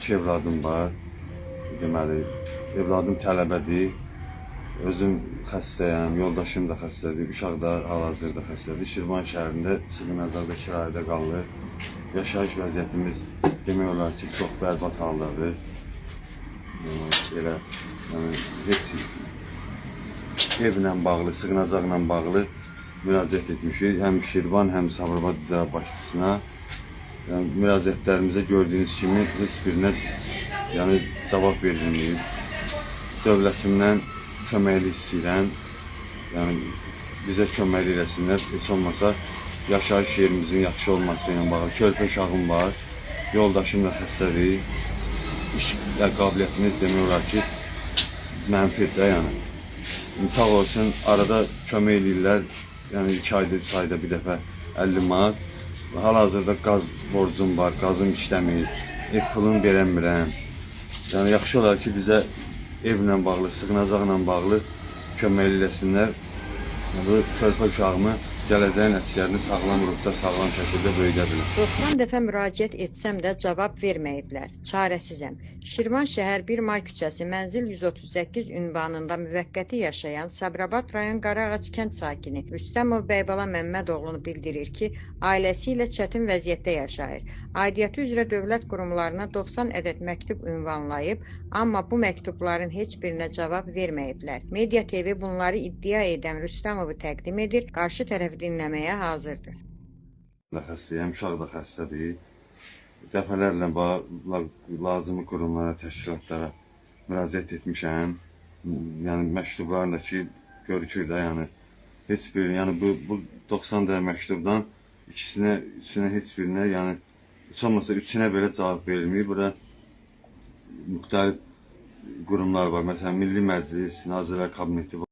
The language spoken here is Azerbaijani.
2 evladım var. Deməli, evladım tələbədir. Özüm xəstəyəm, yoldaşım da xəstədir, uşaq da hal-hazırda xəstədir. Şirvan şəhərində Sığınacaqda kirayədə qalır. Yaşayış vəziyyətimiz demək olar ki, çox bərbad haldadır. Elə heç evlə bağlı, sığınacaqla bağlı müraciət etmişik. Həm Şirvan, həm Sabirabad icra başçısına. Yəni, müraciətlərimizə gördüyünüz kimi heç birinə cavab verilməyib. Dövlətimdən köməklik istəyirəm. Yəni, bizə köməklik eləsinlər. Heç olmasa yaşayış yerimizin yaxşı olması ilə bağlı. Körpə uşağım var, yoldaşım da xəstədir. İş qabiliyyətimiz demək olar ki, mənfidir. Yəni, sağ olsun, arada kömək eləyirlər. Yəni, 2 ayda, 3 ayda bir dəfə 50 manat. Hal-hazırda qaz borcum var, qazım işləmir, ev pulunu verəmirəm. Yəni, yaxşı olar ki, bizə evlə bağlı, sığınacaqla bağlı kömək eləsinlər. Bu körpə uşağımı gələcəyin əsgərini sağlam ruhda, sağlam şəkildə böyüdə bilir. 90 dəfə müraciət etsəm də cavab verməyiblər. Çarəsizəm. Şirvan şəhər 1 May küçəsi mənzil 138 ünvanında müvəqqəti yaşayan Sabirabad rayon Qarağac kənd sakini Rüstəmov Bəybala Məmmədoğlunu bildirir ki, ailəsi ilə çətin vəziyyətdə yaşayır. Aidiyyəti üzrə dövlət qurumlarına 90 ədəd məktub ünvanlayıb, amma bu məktubların heç birinə cavab verməyiblər. Media TV bunları iddia edən Rüstəmovu təqdim edir, qarşı tərəfi dinləməyə hazırdır. Xəstəyəm, uşaq da xəstədir. Dəfələrlə lazımi qurumlara, təşkilatlara müraciət etmişəm. Yəni, məktublarında ki, görükür də, yəni, heç bir, yəni, bu 90 dənə məktubdan ikisine heç birinə, yəni, heç olmasa 3-ünə belə cavab verilməyib. Burada müxtəlif qurumlar var, məsələn, Milli Məclis, Nazirlər Kabineti var.